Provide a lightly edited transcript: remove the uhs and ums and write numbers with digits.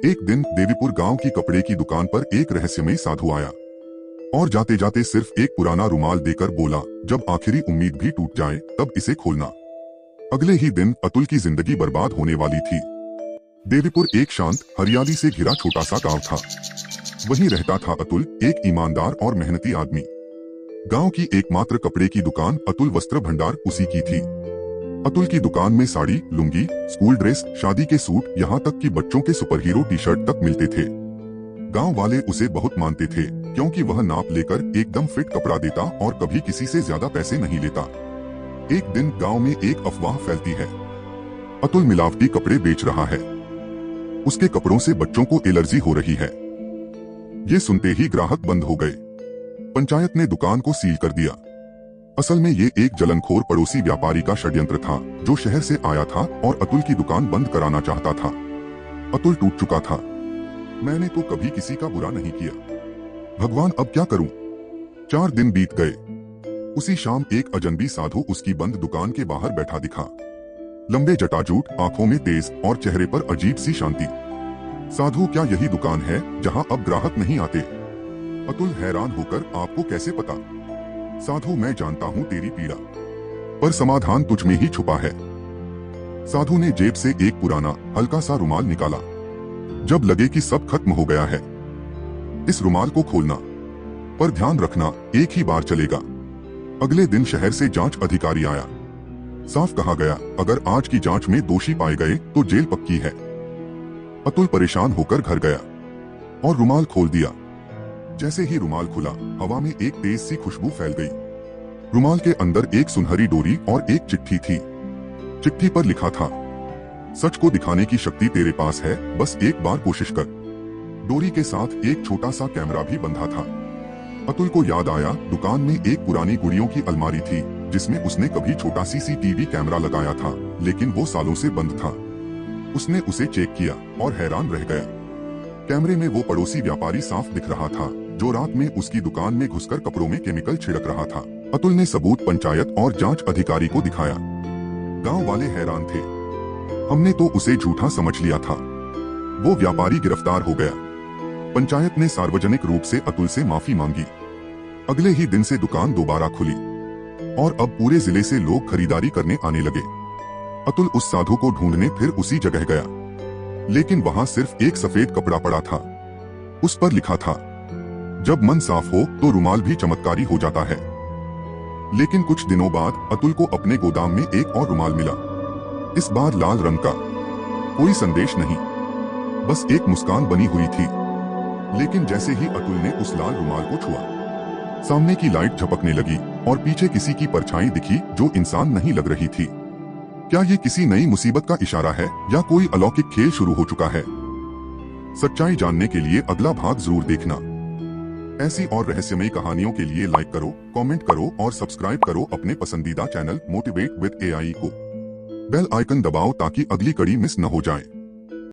एक दिन देवीपुर गांव की कपड़े की दुकान पर एक रहस्यमय साधु आया और जाते जाते सिर्फ एक पुराना रुमाल देकर बोला, जब आखिरी उम्मीद भी टूट जाए तब इसे खोलना। अगले ही दिन अतुल की जिंदगी बर्बाद होने वाली थी। देवीपुर एक शांत हरियाली से घिरा छोटा सा गांव था। वहीं रहता था अतुल, एक ईमानदार और मेहनती आदमी। गांव की एकमात्र कपड़े की दुकान अतुल वस्त्र भंडार उसी की थी। अतुल की दुकान में साड़ी, लुंगी, स्कूल ड्रेस, शादी के सूट, यहाँ तक कि बच्चों के सुपरहीरो टी शर्ट तक मिलते थे। गांव वाले उसे बहुत मानते थे क्योंकि वह नाप लेकर एकदम फिट कपड़ा देता और कभी किसी से ज्यादा पैसे नहीं लेता। एक दिन गांव में एक अफवाह फैलती है, अतुल मिलावटी कपड़े बेच रहा है, उसके कपड़ों से बच्चों को एलर्जी हो रही है। ये सुनते ही ग्राहक बंद हो गए। पंचायत ने दुकान को सील कर दिया। असल में ये एक जलनखोर पड़ोसी व्यापारी का षड्यंत्र था जो शहर से आया था और अतुल की दुकान बंद कराना चाहता था। अतुल टूट चुका था। मैंने तो कभी किसी का बुरा नहीं किया, भगवान अब क्या करूं? 4 दिन बीत गए। उसी शाम एक अजनबी साधु उसकी बंद दुकान के बाहर बैठा दिखा। लंबे जटाजूट, आंखों में तेज और चेहरे पर अजीब सी शांति। साधु, क्या यही दुकान है जहां अब ग्राहक नहीं आते? अतुल हैरान होकर, आपको कैसे पता? साधु, मैं जानता हूं तेरी पीड़ा, पर समाधान तुझ में ही छुपा है। साधु ने जेब से एक पुराना हल्का सा रुमाल निकाला। जब लगे कि सब खत्म हो गया है, इस रुमाल को खोलना, पर ध्यान रखना एक ही बार चलेगा। अगले दिन शहर से जांच अधिकारी आया। साफ कहा गया, अगर आज की जांच में दोषी पाए गए तो जेल पक्की है। अतुल परेशान होकर घर गया और रुमाल खोल दिया। जैसे ही रुमाल खुला, हवा में एक तेज सी खुशबू फैल गई। रुमाल के अंदर एक सुनहरी डोरी और एक चिट्ठी थी। चिट्ठी पर लिखा था, सच को दिखाने की शक्ति तेरे पास है, बस एक बार कोशिश कर। डोरी के साथ एक छोटा सा कैमरा भी बंधा था। अतुल को याद आया, दुकान में एक पुरानी गुड़ियों की अलमारी थी जिसमें उसने कभी छोटा सीसीटीवी कैमरा लगाया था, लेकिन वो सालों से बंद था। उसने उसे चेक किया और हैरान रह गया। कैमरे में वो पड़ोसी व्यापारी साफ दिख रहा था जो रात में उसकी दुकान में घुसकर कपड़ों में केमिकल छिड़क रहा था। अतुल ने सबूत पंचायत और जांच अधिकारी को दिखाया। गांव वाले हैरान थे, हमने तो उसे झूठा समझ लिया था। वो व्यापारी गिरफ्तार हो गया। पंचायत ने सार्वजनिक रूप से अतुल से माफी मांगी। अगले ही दिन से दुकान दोबारा खुली और अब पूरे जिले से लोग खरीदारी करने आने लगे। अतुल उस साधु को ढूंढने फिर उसी जगह गया, लेकिन वहां सिर्फ एक सफेद कपड़ा पड़ा था। उस पर लिखा था, जब मन साफ हो तो रुमाल भी चमत्कारी हो जाता है। लेकिन कुछ दिनों बाद अतुल को अपने गोदाम में एक और रुमाल मिला। इस बार लाल रंग का। कोई संदेश नहीं, बस एक मुस्कान बनी हुई थी। लेकिन जैसे ही अतुल ने उस लाल रुमाल को छुआ, सामने की लाइट झपकने लगी और पीछे किसी की परछाई दिखी जो इंसान नहीं लग रही थी। क्या ये किसी नई मुसीबत का इशारा है या कोई अलौकिक खेल शुरू हो चुका है? सच्चाई जानने के लिए अगला भाग जरूर देखना। ऐसी और रहस्यमयी कहानियों के लिए लाइक करो, कमेंट करो और सब्सक्राइब करो अपने पसंदीदा चैनल मोटिवेट विद एआई को। बेल आइकन दबाओ ताकि अगली कड़ी मिस न हो जाए।